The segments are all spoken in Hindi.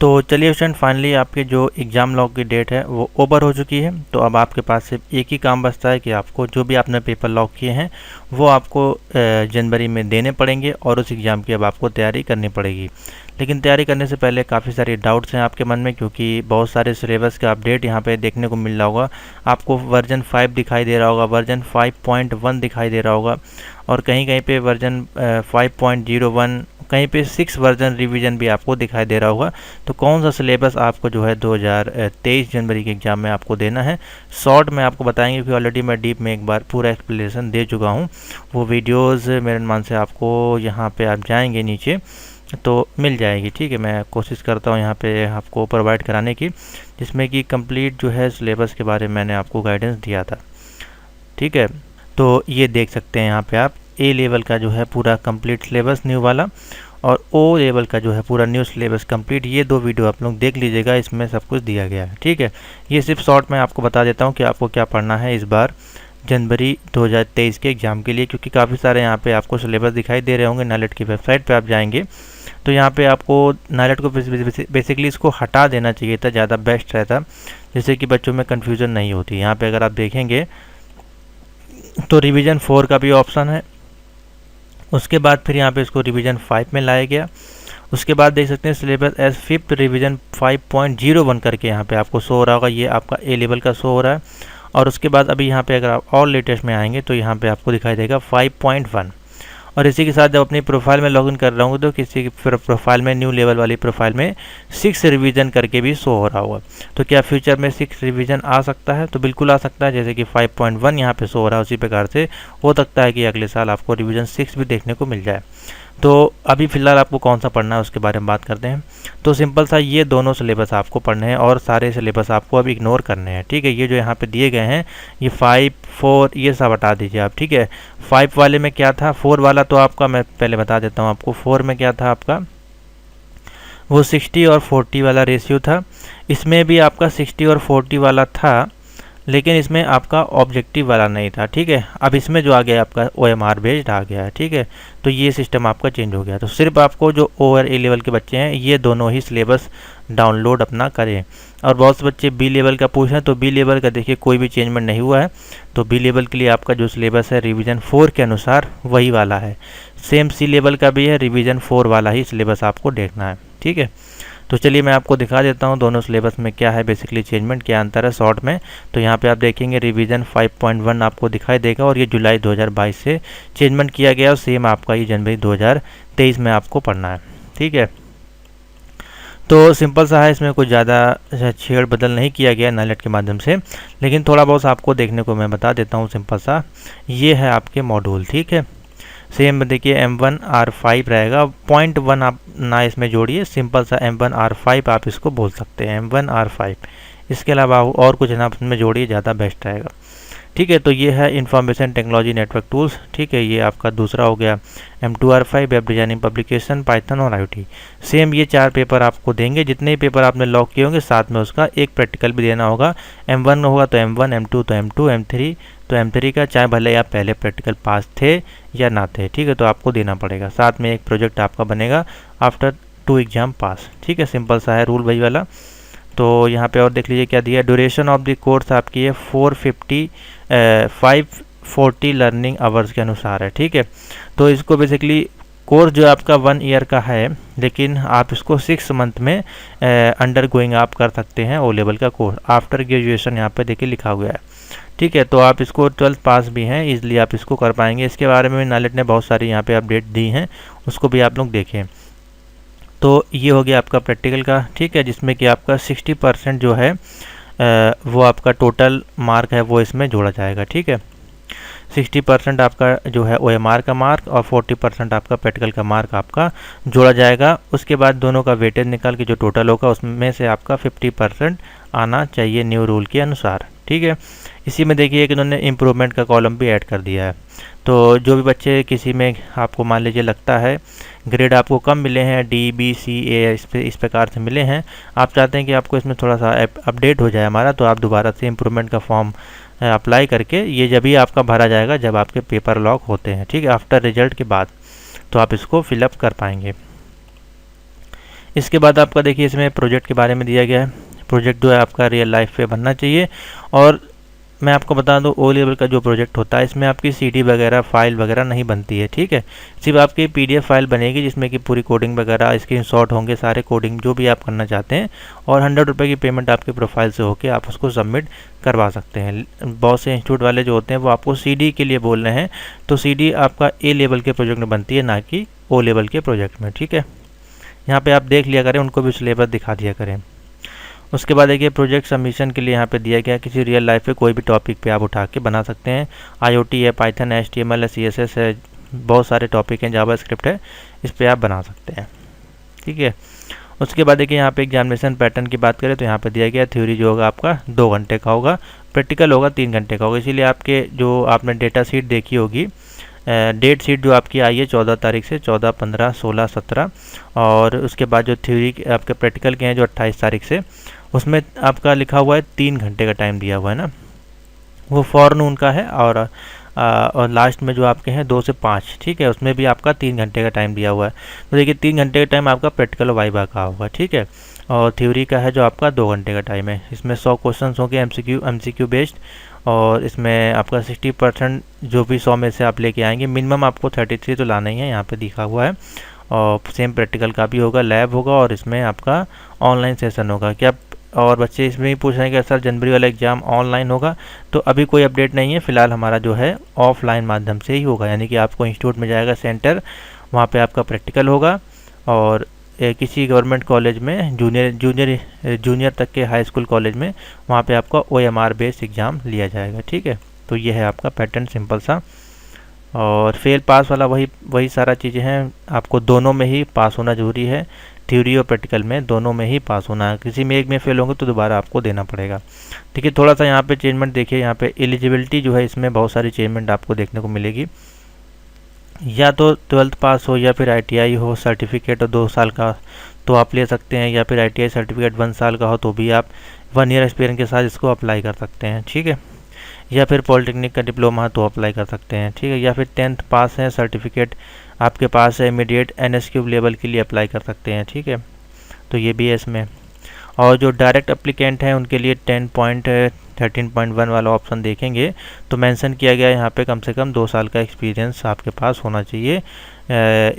तो चलिए स्टूडेंट, फाइनली आपके जो एग्ज़ाम लॉग की डेट है वो ओवर हो चुकी है। तो अब आपके पास सिर्फ एक ही काम बचता है कि आपको जो भी आपने पेपर लॉग किए हैं वो आपको जनवरी में देने पड़ेंगे और उस एग्ज़ाम की अब आपको तैयारी करनी पड़ेगी। लेकिन तैयारी करने से पहले काफ़ी सारे डाउट्स हैं आपके मन में, क्योंकि बहुत सारे सिलेबस का अपडेट यहाँ पे देखने को मिल रहा होगा। आपको वर्जन 5 दिखाई दे रहा होगा, वर्जन 5.1 दिखाई दे रहा होगा, और कहीं कहीं पे वर्जन 5.01, कहीं पे 6 वर्जन रिवीजन भी आपको दिखाई दे रहा होगा। तो कौन सा सिलेबस आपको जो है 2023 जनवरी के एग्ज़ाम में आपको देना है, शॉर्ट में आपको बताएंगे, क्योंकि ऑलरेडी मैं डीप में एक बार पूरा एक्सप्लेनेशन दे चुका हूँ। वो वीडियोस मेरे अनुमान से आपको यहाँ पे आप जाएंगे नीचे तो मिल जाएगी। ठीक है, मैं कोशिश करता हूँ यहाँ पे आपको प्रोवाइड कराने की, जिसमें कि कंप्लीट जो है सिलेबस के बारे में मैंने आपको गाइडेंस दिया था। ठीक है, तो ये देख सकते हैं यहाँ पे आप ए लेवल का जो है पूरा कंप्लीट सिलेबस न्यू वाला, और ओ लेवल का जो है पूरा न्यू सिलेबस कंप्लीट। ये दो वीडियो आप लोग देख लीजिएगा, इसमें सब कुछ दिया गया है। ठीक है, ये सिर्फ शॉर्ट में आपको बता देता हूँ कि आपको क्या पढ़ना है इस बार जनवरी 2023 के एग्ज़ाम के लिए, क्योंकि काफ़ी सारे यहाँ पे आपको सिलेबस दिखाई दे रहे होंगे। नाइलेट की वेबसाइट पे आप जाएंगे तो यहाँ पे आपको नाइलेट को बेसिकली इसको हटा देना चाहिए था, ज़्यादा बेस्ट रहता, जिससे कि बच्चों में कन्फ्यूज़न नहीं होती। यहाँ पे अगर आप देखेंगे तो रिवीजन 4 का भी ऑप्शन है, उसके बाद फिर यहाँ पे इसको रिवीजन 5 में लाया गया। उसके बाद देख सकते हैं सिलेबस एज 5th रिवीजन 5.01 करके यहाँ पे आपको शो हो रहा होगा, ये आपका ए लेवल का शो हो रहा है। और उसके बाद अभी यहाँ पे अगर आप और लेटेस्ट में आएंगे तो यहाँ पे आपको दिखाई देगा 5.1। और इसी के साथ जब अपनी प्रोफाइल में लॉगिन कर रहा हूँ तो किसी की प्रोफाइल में न्यू लेवल वाली प्रोफाइल में 6 रिवीजन करके भी शो हो रहा होगा। तो क्या फ्यूचर में 6 रिवीजन आ सकता है? तो बिल्कुल आ सकता है। जैसे कि 5.1 यहाँ पे शो हो रहा है, उसी प्रकार से हो सकता है कि अगले साल आपको रिवीजन 6 भी देखने को मिल जाए। तो अभी फ़िलहाल आपको कौन सा पढ़ना है उसके बारे में बात करते हैं। तो सिंपल सा ये दोनों सिलेबस आपको पढ़ने हैं और सारे सिलेबस आपको अब इग्नोर करने हैं। ठीक है, ये जो यहाँ पे दिए गए हैं ये 5, 4 ये सब हटा दीजिए आप। ठीक है, 5 वाले में क्या था, 4 वाला तो आपका मैं पहले बता देता हूँ आपको। 4 में क्या था आपका, वो 60 और 40 वाला रेशियो था। इसमें भी आपका 60 और 40 वाला था, लेकिन इसमें आपका ऑब्जेक्टिव वाला नहीं था। ठीक है, अब इसमें जो आ गया आपका OMR बेस्ड आ गया है। ठीक है, तो ये सिस्टम आपका चेंज हो गया। तो सिर्फ आपको जो O और A लेवल के बच्चे हैं ये दोनों ही सिलेबस डाउनलोड अपना करें। और बहुत से बच्चे B लेवल का पूछ रहे हैं, तो B लेवल का देखिए कोई भी चेंजमेंट नहीं हुआ है। तो B लेवल के लिए आपका जो सिलेबस है रिवीजन 4 के अनुसार वही वाला है। सेम C लेवल का भी है, रिवीजन 4 वाला ही सिलेबस आपको देखना है। ठीक है, तो चलिए मैं आपको दिखा देता हूँ दोनों सिलेबस में क्या है बेसिकली चेंजमेंट, क्या अंतर है शॉर्ट में। तो यहाँ पे आप देखेंगे रिवीजन 5.1 आपको दिखाई देगा, और ये जुलाई 2022 से चेंजमेंट किया गया, और सेम आपका ये जनवरी 2023 में आपको पढ़ना है। ठीक है, तो सिंपल सा है, इसमें कुछ ज़्यादा छेड़ बदल नहीं किया गया नाइलेट के माध्यम से, लेकिन थोड़ा बहुत आपको देखने को मैं बता देता हूँ। सिंपल सा ये है आपके मॉड्यूल। ठीक है, सेम देखिए M1R5 रहेगा, 0.1 आप ना इसमें जोड़िए, सिंपल सा M1R5 आप इसको बोल सकते हैं, M1R5। इसके अलावा और कुछ ना इसमें जोड़िए, ज़्यादा बेस्ट रहेगा। ठीक है, तो ये है इंफॉर्मेशन टेक्नोलॉजी नेटवर्क टूल्स। ठीक है, ये आपका दूसरा हो गया M2R5 web designing publication, Python और IoT। सेम ये 4 पेपर आपको देंगे, जितने भी पेपर आपने लॉक किए होंगे साथ में उसका एक प्रैक्टिकल भी देना होगा। M1 होगा तो M1, M2 तो M2, M3 तो M3 का, चाहे भले आप पहले प्रैक्टिकल पास थे या ना थे। ठीक है, तो आपको देना पड़ेगा। साथ में एक प्रोजेक्ट आपका बनेगा आफ्टर 2 एग्जाम पास। ठीक है, सिंपल सा है रूल वही वाला। तो यहाँ पे और देख लीजिए क्या दिया, ड्यूरेशन ऑफ द कोर्स आपकी है 540 लर्निंग आवर्स के अनुसार है। ठीक है, तो इसको बेसिकली कोर्स जो आपका 1 ईयर का है, लेकिन आप इसको 6 मंथ में अंडर गोइंग आप कर सकते हैं O लेवल का कोर्स आफ्टर ग्रेजुएशन, यहाँ पे देखिए लिखा हुआ है। ठीक है, तो आप इसको 12th पास भी हैं, इसलिए आप इसको कर पाएंगे। इसके बारे में नाइलेट ने बहुत सारी यहाँ पे अपडेट दी हैं, उसको भी आप लोग देखें। तो ये हो गया आपका प्रैक्टिकल का। ठीक है, जिसमें कि आपका 60% जो है वो आपका टोटल मार्क है वो इसमें जोड़ा जाएगा। ठीक है, 60% आपका जो है OMR का मार्क और 40% आपका प्रैक्टिकल का मार्क आपका जोड़ा जाएगा। उसके बाद दोनों का वेटेज निकाल के जो टोटल होगा उसमें से आपका 50% आना चाहिए न्यू रूल के अनुसार। ठीक है, इसी में देखिए कि इन्होंने इम्प्रूवमेंट का कॉलम भी ऐड कर दिया है। तो जो भी बच्चे किसी में आपको मान लीजिए लगता है ग्रेड आपको कम मिले हैं, D, B, C, A इस प्रकार से मिले हैं, आप चाहते हैं कि आपको इसमें थोड़ा सा अपडेट हो जाए हमारा, तो आप दोबारा से इम्प्रूवमेंट का फॉर्म अप्लाई करके, ये जब ही आपका भरा जाएगा जब आपके पेपर लॉक होते हैं। ठीक है, आफ्टर रिजल्ट के बाद, तो आप इसको फिलअप कर पाएंगे। इसके बाद आपका देखिए इसमें प्रोजेक्ट के बारे में दिया गया है। प्रोजेक्ट जो है आपका रियल लाइफ पे बनना चाहिए। और मैं आपको बता दूं ओ लेवल का जो प्रोजेक्ट होता है इसमें आपकी सीडी वगैरह फाइल वगैरह नहीं बनती है, ठीक है। सिर्फ आपकी पीडीएफ फाइल बनेगी जिसमें कि पूरी कोडिंग वगैरह स्क्रीनशॉट होंगे, सारे कोडिंग जो भी आप करना चाहते हैं, और 100 रुपये की पेमेंट आपके प्रोफाइल से होके आप उसको सबमिट करवा सकते हैं। बहुत से इंस्टीट्यूट वाले जो होते हैं वो आपको सीडी के लिए बोल रहे हैं, तो सीडी आपका ए लेवल के प्रोजेक्ट में बनती है, ना कि ओ लेवल के प्रोजेक्ट में, ठीक है। यहाँ पे आप देख लिया करें, उनको भी सिलेबस दिखा दिया करें। उसके बाद देखिए प्रोजेक्ट सबमिशन के लिए यहाँ पे दिया गया किसी रियल लाइफ पे कोई भी टॉपिक पे आप उठा के बना सकते हैं। आईओटी है, पाइथन है, एचटीएमएल है, सीएसएस है, बहुत सारे टॉपिक हैं, जावास्क्रिप्ट है, इस पर आप बना सकते हैं, ठीक है। उसके बाद देखिए यहाँ पे एग्जामिनेशन पैटर्न की बात करें तो यहाँ पे दिया गया थ्योरी जो होगा आपका 2 घंटे का होगा, प्रैक्टिकल होगा 3 घंटे का होगा। इसीलिए आपके जो आपने डेटा शीट देखी होगी, डेट शीट जो आपकी आई है 14 तारीख से 14, 15, 16, 17, और उसके बाद जो थ्योरी आपके प्रैक्टिकल के हैं जो 28 तारीख से, उसमें आपका लिखा हुआ है 3 घंटे का टाइम दिया हुआ है ना, वो फॉरनून का है। और लास्ट में जो आपके हैं 2 से 5, ठीक है, उसमें भी आपका 3 घंटे का टाइम दिया हुआ है। तो देखिए 3 घंटे का टाइम आपका प्रैक्टिकल वाइवा का होगा, ठीक है, और थ्योरी का है जो आपका 2 घंटे का टाइम है। इसमें 100 क्वेश्चन होंगे एमसीक्यू बेस्ड, और इसमें आपका 60% जो भी 100 में से आप लेके आएंगे, मिनिमम आपको 33 तो लाना ही है, यहाँ पे दिखा हुआ है। और सेम प्रैक्टिकल का भी होगा, लैब होगा, और इसमें आपका ऑनलाइन सेशन होगा। क्या और बच्चे इसमें ही पूछ रहे हैं कि सर जनवरी वाला एग्ज़ाम ऑनलाइन होगा, तो अभी कोई अपडेट नहीं है। फिलहाल हमारा जो है ऑफलाइन माध्यम से ही होगा, यानी कि आपको इंस्टीट्यूट में जाएगा सेंटर, वहाँ पे आपका प्रैक्टिकल होगा, और किसी गवर्नमेंट कॉलेज में जूनियर तक के हाई स्कूल कॉलेज में वहाँ पे आपका OMR बेस्ड एग्ज़ाम लिया जाएगा, ठीक है। तो ये है आपका पैटर्न सिंपल सा, और फेल पास वाला वही सारा चीज़ें हैं। आपको दोनों में ही पास होना जरूरी है, थ्योरी और प्रैक्टिकल में दोनों में ही पास होना है। किसी में एक में फेल होंगे तो दोबारा आपको देना पड़ेगा, ठीक है। थोड़ा सा यहाँ पे चेंजमेंट देखिए, यहाँ पे एलिजिबिलिटी जो है इसमें बहुत सारी चेंजमेंट आपको देखने को मिलेगी। या तो 12th पास हो, या फिर ITI हो, सर्टिफिकेट हो 2 साल का तो आप ले सकते हैं, या फिर ITI सर्टिफिकेट 1 साल का हो तो भी आप 1 ईयर एक्सपीरियंस के साथ इसको अप्लाई कर सकते हैं, ठीक है। या फिर पॉलिटेक्निक का डिप्लोमा तो अप्लाई कर सकते हैं, ठीक है। या फिर 10th पास है, सर्टिफिकेट आपके पास है, इमीडिएट NSQ लेवल के लिए अप्लाई कर सकते हैं, ठीक है। तो ये भी है इसमें। और जो डायरेक्ट एप्लीकेंट हैं उनके लिए 13.1 वाला ऑप्शन देखेंगे तो मेंशन किया गया है यहाँ पे कम से कम 2 साल का एक्सपीरियंस आपके पास होना चाहिए।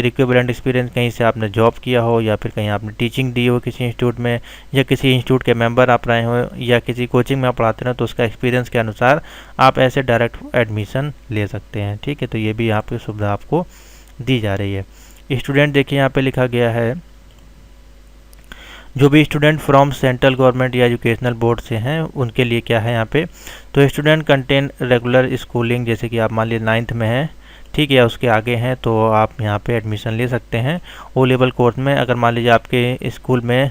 इक्विवेलेंट एक्सपीरियंस कहीं से आपने जॉब किया हो, या फिर कहीं आपने टीचिंग दी हो किसी इंस्टीट्यूट में, या किसी इंस्टीट्यूट के मेंबर आप रहे हो, या किसी कोचिंग में आप पढ़ाते हैं, तो उसका एक्सपीरियंस के अनुसार आप ऐसे डायरेक्ट एडमिशन ले सकते हैं, ठीक है। तो ये भी आपकी सुविधा आपको दी जा रही है। स्टूडेंट देखिए यहाँ पे लिखा गया है, जो भी स्टूडेंट फ्रॉम सेंट्रल गवर्नमेंट या एजुकेशनल बोर्ड से हैं उनके लिए क्या है यहाँ पे, तो स्टूडेंट कंटेन रेगुलर स्कूलिंग, जैसे कि आप मान लीजिए 9th में हैं, ठीक है, उसके आगे हैं, तो आप यहाँ पे एडमिशन ले सकते हैं O लेवल कोर्स में। अगर मान लीजिए आपके स्कूल में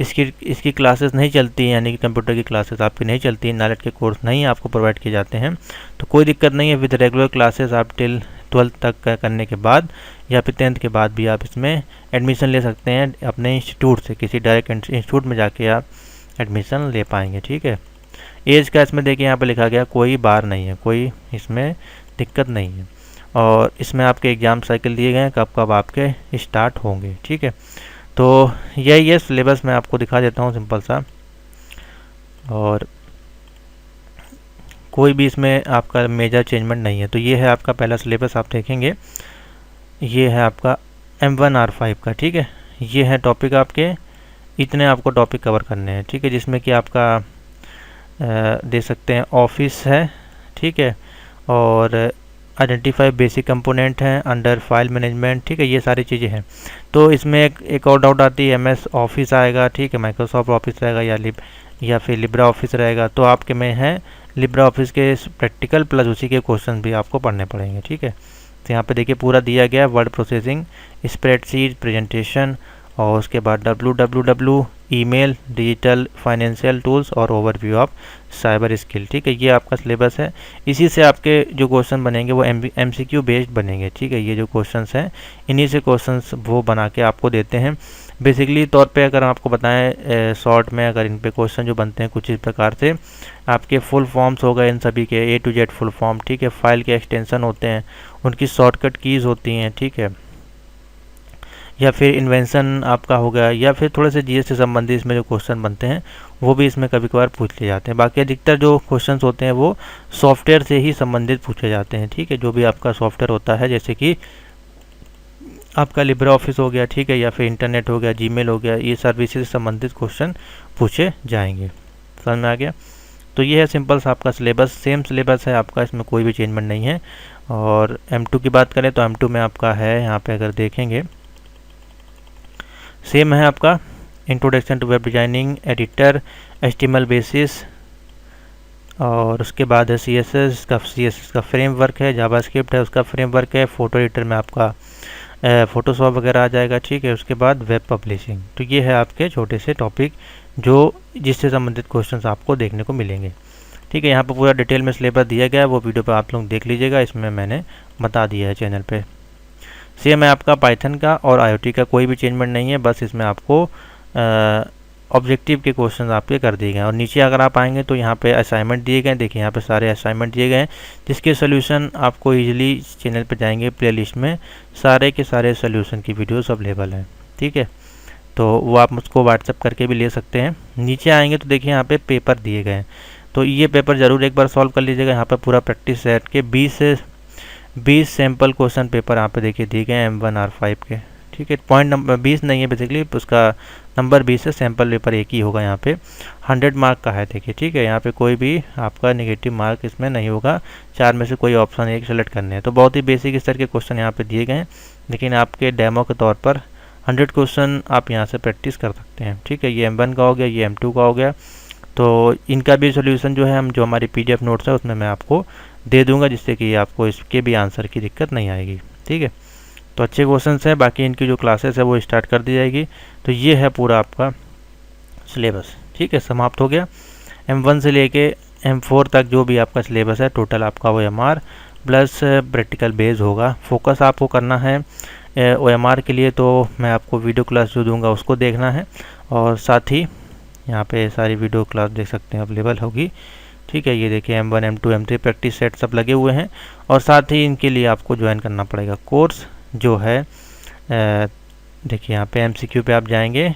इसकी क्लासेस नहीं चलती हैं, यानी कि कंप्यूटर की क्लासेस आपकी नहीं चलती हैं, नॉलेज के कोर्स नहीं आपको प्रोवाइड किए जाते हैं, तो कोई दिक्कत नहीं है। विद रेगुलर क्लासेस आप टिल 12th तक का करने के बाद, या फिर 10th के बाद भी आप इसमें एडमिशन ले सकते हैं अपने इंस्टीट्यूट से, किसी डायरेक्ट इंस्टीट्यूट में जाके आप एडमिशन ले पाएंगे, ठीक है। एज का इसमें देखिए यहाँ पे लिखा गया कोई बार नहीं है, कोई इसमें दिक्कत नहीं है। और इसमें आपके एग्ज़ाम साइकिल दिए गए हैं कब कब आपके स्टार्ट होंगे, ठीक है। तो यही है सिलेबस, मैं आपको दिखा देता हूँ सिंपल सा, और कोई भी इसमें आपका मेजर चेंजमेंट नहीं है। तो ये है आपका पहला सिलेबस, आप देखेंगे ये है आपका M1R5 का, ठीक है। ये है टॉपिक आपके, इतने आपको टॉपिक कवर करने हैं, ठीक है, जिसमें कि आपका दे सकते हैं ऑफिस है, ठीक है, और आइडेंटिफाई बेसिक कंपोनेंट हैं अंडर फाइल मैनेजमेंट, ठीक है, ये सारी चीज़ें हैं। तो इसमें एक और डाउट आती है, MS ऑफिस आएगा, ठीक है, माइक्रोसॉफ्ट ऑफिस रहेगा या फिर लिब्रा ऑफिस रहेगा, तो आपके में है लिब्रा ऑफिस के प्रैक्टिकल प्लस उसी के क्वेश्चन भी आपको पढ़ने पड़ेंगे, ठीक है। तो यहाँ पे देखिए पूरा दिया गया है, वर्ड प्रोसेसिंग, स्प्रेडशीट, प्रेजेंटेशन, और उसके बाद www, email, digital financial tools, और ओवरव्यू ऑफ साइबर स्किल, ठीक है। ये आपका सिलेबस है। इसी से आपके जो क्वेश्चन बनेंगे वो MCQ बेस्ड बनेंगे, ठीक है। ये जो क्वेश्चंस हैं इन्हीं से क्वेश्चंस वो बना के आपको देते हैं। बेसिकली तौर पे अगर आपको बताएं शॉर्ट में, अगर इन पे क्वेश्चन जो बनते हैं कुछ इस प्रकार से, आपके फुल फॉर्म्स हो गए इन सभी के, A to Z full form, ठीक है। फाइल के एक्सटेंशन होते हैं, उनकी शॉर्टकट कीज़ होती हैं, ठीक है। या फिर इन्वेंशन आपका हो गया, या फिर थोड़े से जीएस से संबंधित इसमें जो क्वेश्चन बनते हैं वो भी इसमें कभी कभार पूछ लिए जाते हैं। बाकी अधिकतर जो क्वेश्चंस होते हैं वो सॉफ्टवेयर से ही संबंधित पूछे जाते हैं, ठीक है। जो भी आपका सॉफ्टवेयर होता है, जैसे कि आपका लिब्रे ऑफिस हो गया, ठीक है, या फिर इंटरनेट हो गया, जीमेल हो गया, ये सर्विसेज से संबंधित क्वेश्चन पूछे जाएंगे। समझ में आ गया। तो ये है सिंपल सा आपका सिलेबस, सेम सिलेबस है आपका, इसमें कोई भी चेंजमेंट नहीं है। और M2 की बात करें तो M2 में आपका है, यहाँ पे अगर देखेंगे सेम है आपका introduction to web designing, editor, HTML basics, और उसके बाद है CSS का फ्रेमवर्क है, जावास्क्रिप्ट है उसका फ्रेमवर्क है, फोटो एडिटर में आपका फोटोशॉप वगैरह आ जाएगा, ठीक है। उसके बाद वेब पब्लिशिंग। तो ये है आपके छोटे से टॉपिक जो जिससे संबंधित क्वेश्चंस आपको देखने को मिलेंगे, ठीक है। यहाँ पर पूरा डिटेल में सिलेबस दिया गया है, वो वीडियो पर आप लोग देख लीजिएगा, इसमें मैंने बता दिया है चैनल पे। सेम है आपका पाइथन का और IoT का, कोई भी चेंजमेंट नहीं है, बस इसमें आपको ऑब्जेक्टिव के क्वेश्चन आपके कर दिए गए। और नीचे अगर आप आएंगे तो यहाँ पे असाइनमेंट दिए गए, देखिए यहाँ पे सारे असाइनमेंट दिए गए हैं, जिसके सोल्यूशन आपको इजीली चैनल पे जाएंगे प्लेलिस्ट में सारे के सारे सोल्यूशन की वीडियोस अवेलेबल हैं, ठीक है। तो वो आप मुझको व्हाट्सअप करके भी ले सकते हैं। नीचे आएंगे तो देखिए यहाँ पे पेपर दिए गए हैं, तो ये पेपर ज़रूर एक बार सॉल्व कर लीजिएगा। यहाँ पर पूरा प्रैक्टिस सेट के 20 सैम्पल क्वेश्चन पेपर यहाँ पे देखिए दिए गए हैं M1 R5 के, ठीक है। पॉइंट नंबर 20 नहीं है, बेसिकली उसका नंबर 20 है, सैम्पल पेपर एक ही होगा। यहाँ पे 100 मार्क का है, देखिए, ठीक है। यहाँ पे कोई भी आपका नेगेटिव मार्क इसमें नहीं होगा, 4 में से कोई ऑप्शन एक सेलेक्ट करने हैं। तो बहुत ही बेसिक स्तर के क्वेश्चन यहाँ पे दिए गए हैं, लेकिन आपके डेमो के तौर पर 100 क्वेश्चन आप यहाँ से प्रैक्टिस कर सकते हैं, ठीक है। ये M1 का हो गया, ये M2 का हो गया। तो इनका भी सोल्यूशन जो है हम जो हमारी PDF नोट्स है उसमें मैं आपको दे दूंगा, जिससे कि आपको इसके भी आंसर की दिक्कत नहीं आएगी, ठीक है। तो अच्छे क्वेश्चंस हैं, बाकी इनकी जो क्लासेस है वो स्टार्ट कर दी जाएगी। तो ये है पूरा आपका सिलेबस, ठीक है, समाप्त हो गया। M1 से लेके M4 तक जो भी आपका सिलेबस है टोटल आपका OMR प्लस प्रैक्टिकल बेस होगा। फोकस आपको करना है OMR के लिए, तो मैं आपको वीडियो क्लास जो दूंगा उसको देखना है, और साथ ही यहाँ पे सारी वीडियो क्लास देख सकते हैं अवेलेबल होगी, ठीक है। ये देखिए M1 M2 M3 practice set सब लगे हुए हैं, और साथ ही इनके लिए आपको ज्वाइन करना पड़ेगा कोर्स जो है। देखिए यहाँ पे MCQ पे आप जाएंगे,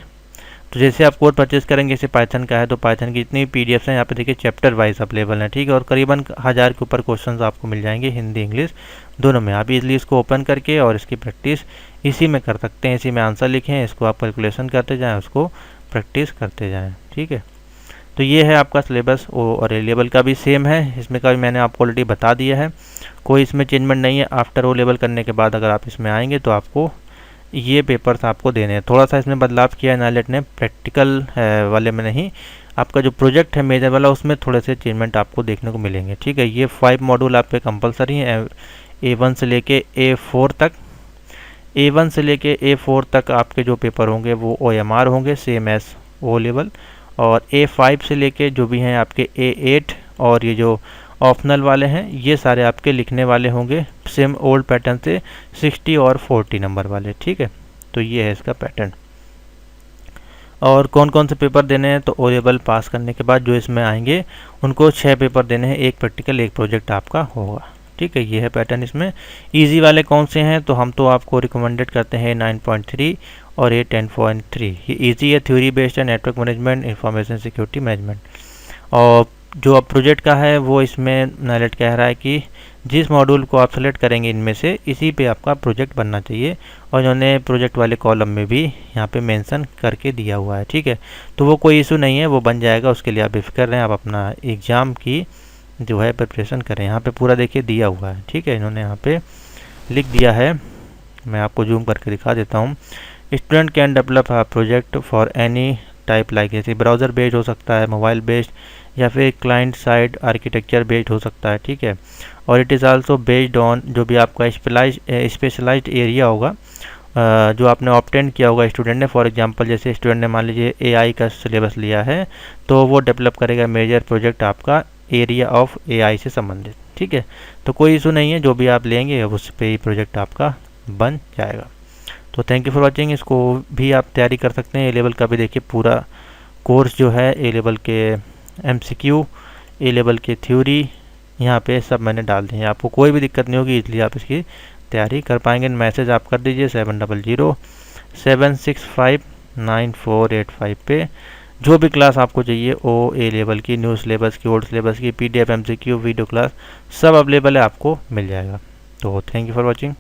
तो जैसे आप कोर्स परचेज करेंगे, जैसे पाइथन का है तो पाइथन की जितनी PDFs हैं यहाँ पे देखिए चैप्टर वाइज अवेलेबल है, ठीक है। और करीबन 1000 के ऊपर क्वेश्चंस आपको मिल जाएंगे, हिंदी इंग्लिश दोनों में। आप इजली इसको ओपन करके और इसकी प्रैक्टिस इसी में कर सकते हैं, इसी में आंसर लिखें, इसको आप कैलकुलेशन करते जाएँ, उसको प्रैक्टिस करते जाएँ, ठीक है। तो ये है आपका सिलेबस। और A लेवल का भी सेम है, इसमें का भी मैंने आपको ऑलरेडी बता दिया है, कोई इसमें चेंजमेंट नहीं है। आफ्टर O लेवल करने के बाद अगर आप इसमें आएंगे तो आपको ये पेपर्स आपको देने हैं। थोड़ा सा इसमें बदलाव किया है नाइलेट ने, प्रैक्टिकल वाले में नहीं, आपका जो प्रोजेक्ट है मेजर वाला उसमें थोड़े से चेंजमेंट आपको देखने को मिलेंगे, ठीक है। ये 5 मॉड्यूल आपके कंपलसरी हैं, A1 से लेके A4 तक। A1 से लेके A4 तक आपके जो पेपर होंगे वो OMR होंगे, सेम एस O लेवल। और A5 से लेके जो भी हैं आपके A8 और ये जो ऑप्शनल वाले हैं ये सारे आपके लिखने वाले होंगे, सेम ओल्ड पैटर्न से 60 और 40 नंबर वाले, ठीक है। तो ये है इसका पैटर्न। और कौन कौन से पेपर देने हैं, तो O लेवल पास करने के बाद जो इसमें आएंगे उनको 6 पेपर देने हैं, एक प्रैक्टिकल एक प्रोजेक्ट आपका होगा, ठीक है। ये है पैटर्न इसमें। इजी वाले कौन से हैं, तो हम तो आपको रिकमेंडेड करते हैं 9.3 और 10.3। ये इजी है, थ्योरी बेस्ड है, network management, information security management. और जो अब प्रोजेक्ट का है वो इसमें नाइलेट कह रहा है कि जिस मॉड्यूल को आप सेलेक्ट करेंगे इनमें से इसी पे आपका प्रोजेक्ट बनना चाहिए, और इन्होंने प्रोजेक्ट वाले कॉलम में भी यहाँ पे मेंशन करके दिया हुआ है, ठीक है। तो वो कोई इशू नहीं है, वो बन जाएगा, उसके लिए आप बेफिक्र रहें, आप अपना एग्ज़ाम की जो है प्रिपरेशन करें। यहाँ पे पूरा देखिए दिया हुआ है, ठीक है, इन्होंने यहाँ पे लिख दिया है, मैं आपको जूम करके दिखा देता हूँ। Student can develop a project for any type, like जैसे ब्राउज़र बेस्ड हो सकता है, मोबाइल बेस्ड, या फिर क्लाइंट साइड आर्किटेक्चर बेस्ड हो सकता है, ठीक है। और it is also based on जो भी आपका स्पेशलाइज्ड एरिया होगा जो आपने ऑब्टेन किया होगा स्टूडेंट ने। फॉर एग्जांपल जैसे स्टूडेंट ने मान लीजिए AI का सिलेबस लिया है, तो वो डेवलप करेगा मेजर प्रोजेक्ट आपका एरिया ऑफ AI से संबंधित, ठीक है। तो कोई इशू नहीं है, जो भी आप लेंगे उस पर ही प्रोजेक्ट आपका बन जाएगा। तो थैंक यू फॉर वॉचिंग। इसको भी आप तैयारी कर सकते हैं। A लेवल का भी देखिए पूरा कोर्स जो है, A लेवल के MCQ, A लेवल के थ्योरी यहाँ पे सब मैंने डाल दिए हैं, आपको कोई भी दिक्कत नहीं होगी, इसलिए आप इसकी तैयारी कर पाएंगे। मैसेज आप कर दीजिए 7007 765948 पे जो भी क्लास आपको चाहिए ओ ए लेवल की, न्यू सिलेबस की, ओल्ड सिलेबस की, PDF MCQ वीडियो क्लास सब अवेलेबल है, आपको मिल जाएगा। तो थैंक यू फॉर वॉचिंग।